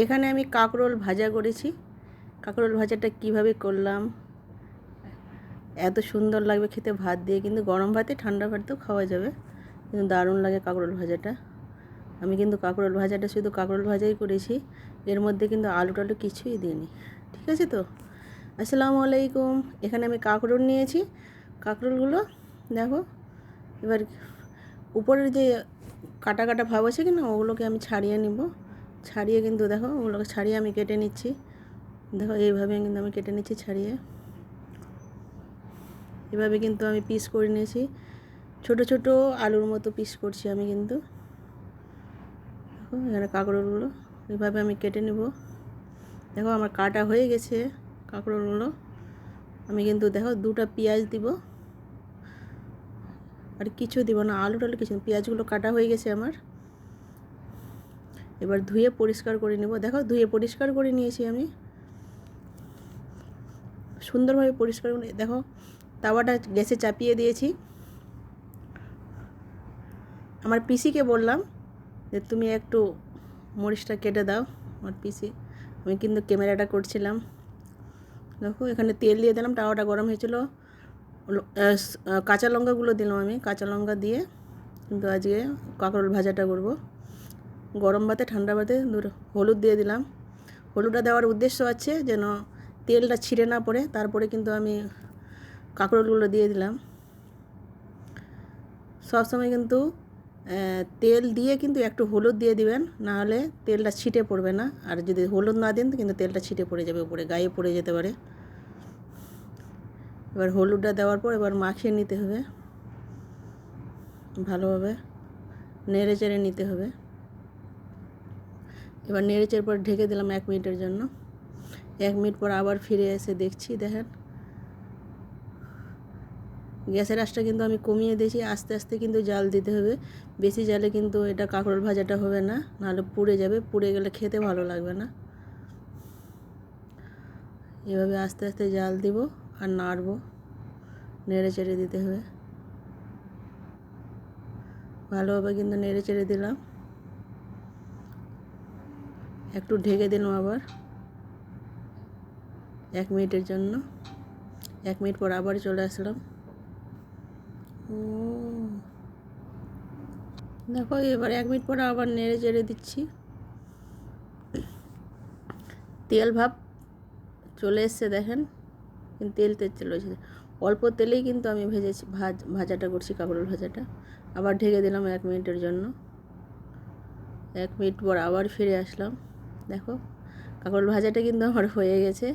এখানে আমি কাঁকরোল ভাজা করেছি। কাঁকরোল ভাজাটা কিভাবে করলাম, এত সুন্দর লাগবে খেতে ভাত দিয়ে, কিন্তু গরম ভাতে ঠান্ডা ভাতেও খাওয়া যাবে, কিন্তু দারুণ লাগে কাঁকরোল ভাজাটা। আমি কিন্তু কাঁকরোল ভাজাটা শুধু কাঁকরোল ভাজাই করেছি, এর মধ্যে কিন্তু আলু টালু কিছুই দিইনি। ঠিক আছে তো? আসসালামু আলাইকুম। এখানে আমি কাঁকরোল নিয়েছি। কাঁকরোলগুলো দেখো, এবার উপরের যে কাটা কাটা ভাব আছে কিনা ওগুলোকে আমি ছাড়িয়ে নিব। ছাড়িয়ে কিন্তু দেখো ওগুলোকে ছাড়িয়ে আমি কেটে নিচ্ছি। দেখো এইভাবে কিন্তু আমি কেটে নিচ্ছি ছাড়িয়ে। এভাবে কিন্তু আমি পিস করে নিয়েছি, ছোট ছোট আলুর মতো পিস করছি আমি কিন্তু। দেখো এখানে কাঁকরোলগুলো এইভাবে আমি কেটে নেব। দেখো আমার কাটা হয়ে গেছে কাঁকরোলগুলো। আমি কিন্তু দেখো দুটো পেঁয়াজ দিব, আর কিছু দিব না, আলু টালু কিছু। পেঁয়াজগুলো কাটা হয়ে গেছে আমার। এবার ধুয়ে পরিষ্কার করে নেব। দেখো ধুয়ে পরিষ্কার করে নিয়েছি আমি, সুন্দরভাবে পরিষ্কার করে। দেখো তাওয়াটা গ্যাসে চাপিয়ে দিয়েছি। আমার পিসিকে বললাম যে তুমি একটু মরিচটা কেটে দাও। আমার পিসি, আমি কিন্তু ক্যামেরাটা করছিলাম। দেখো এখানে তেল দিয়ে দিলাম, তাওয়াটা গরম হয়েছিল। কাঁচা লঙ্কাগুলো দিলাম আমি, কাঁচা লঙ্কা দিয়ে কিন্তু আজকে কাঁকরোল ভাজাটা করব। গরম ভাতে ঠান্ডা ভাতে হলুদ দিয়ে দিলাম। হলুদটা দেওয়ার উদ্দেশ্য আছে যেন তেলটা ছিঁড়ে না পড়ে। তারপরে কিন্তু আমি কাঁকরোলগুলো দিয়ে দিলাম। সবসময় কিন্তু তেল দিয়ে কিন্তু একটু হলুদ দিয়ে দিবেন, নাহলে তেলটা ছিটে পড়বে না। আর যদি হলুদ না দেন কিন্তু তেলটা ছিটে পড়ে যাবে, উপরে গায়ে পড়ে যেতে পারে। এবার হলুদটা দেওয়ার পর এবার মাখিয়ে নিতে হবে, ভালোভাবে নেড়ে চেড়ে নিতে হবে। এবার নেড়ে চেড়ে পর ঢেকে দিলাম 1 মিনিটের জন্য। 1 মিনিট পর আবার ফিরে এসে দেখছি, দেখেন গ্যাসের আঁচটা কিন্তু আমি কমিয়ে দিয়েছি। আস্তে আস্তে কিন্তু জাল দিতে হবে, বেশি জালে কিন্তু এটা কাঁকরোল ভাজাটা হবে না, নাহলে পুড়ে যাবে। পুড়ে গেলে খেতে ভালো লাগবে না। এভাবে আস্তে আস্তে জাল দিব আর নাড়ব, নেড়ে চেড়ে দিতে হবে ভালোভাবে। কিন্তু নেড়ে চেড়ে দিলাম, একটু ঢেকে দিলাম আবার 1 মিনিটের জন্য। 1 মিনিট পর আবার চলে আসলাম। দেখো এবার 1 মিনিট পর আবার নেড়ে চেড়ে দিচ্ছি। তেল ভাব চলে এসছে দেখেন, কিন্তু তেল চলে এসেছে। অল্প তেলেই কিন্তু আমি ভেজেছি, ভাজাটা করছি কাঁকরোল ভাজাটা। আবার ঢেকে দিলাম 1 মিনিটের জন্য। 1 মিনিট পর আবার ফিরে আসলাম। দেখো কাঁকরোল ভাজাটা কিন্তু আমার হয়ে গেছে।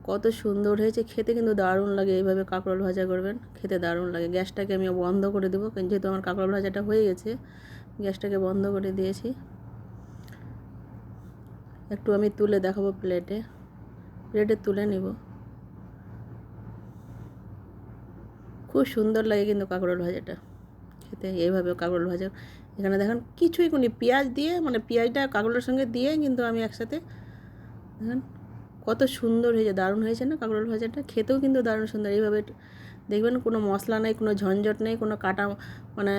কত সুন্দর হয়েছে খেতে, কিন্তু দারুণ লাগে। এইভাবে কাঁকরোল ভাজা করবেন, খেতে দারুণ লাগে। গ্যাসটাকে আমি বন্ধ করে দেবো, যেহেতু আমার কাঁকরোল ভাজাটা হয়ে গেছে। গ্যাসটাকে বন্ধ করে দিয়েছি। একটু আমি তুলে দেখাবো প্লেটে তুলে নিব। খুব সুন্দর লাগে কিন্তু কাঁকরোল ভাজাটা খেতে, এইভাবে কাঁকরোল ভাজা। এখানে দেখেন কিছুই কোনো পেঁয়াজ দিয়ে, মানে পেঁয়াজটা কাঁকরোলের সঙ্গে দিয়ে কিন্তু আমি একসাথে, দেখেন কত সুন্দর হয়েছে, দারুণ হয়েছে না কাঁকরোল ভাজাটা। খেতেও কিন্তু দারুণ সুন্দর। এইভাবে দেখবেন কোনো মশলা নেই, কোনো ঝঞ্ঝট নেই, কোনো কাটা মানে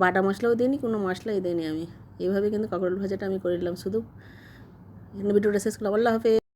বাটা মশলাও দিইনি, কোনো মশলাই দিইনি আমি। এইভাবে কিন্তু কাঁকরোল ভাজাটা আমি করে নিলাম শুধু। ভিডিওটা শেষ করলাম। আল্লাহ হাফেজ।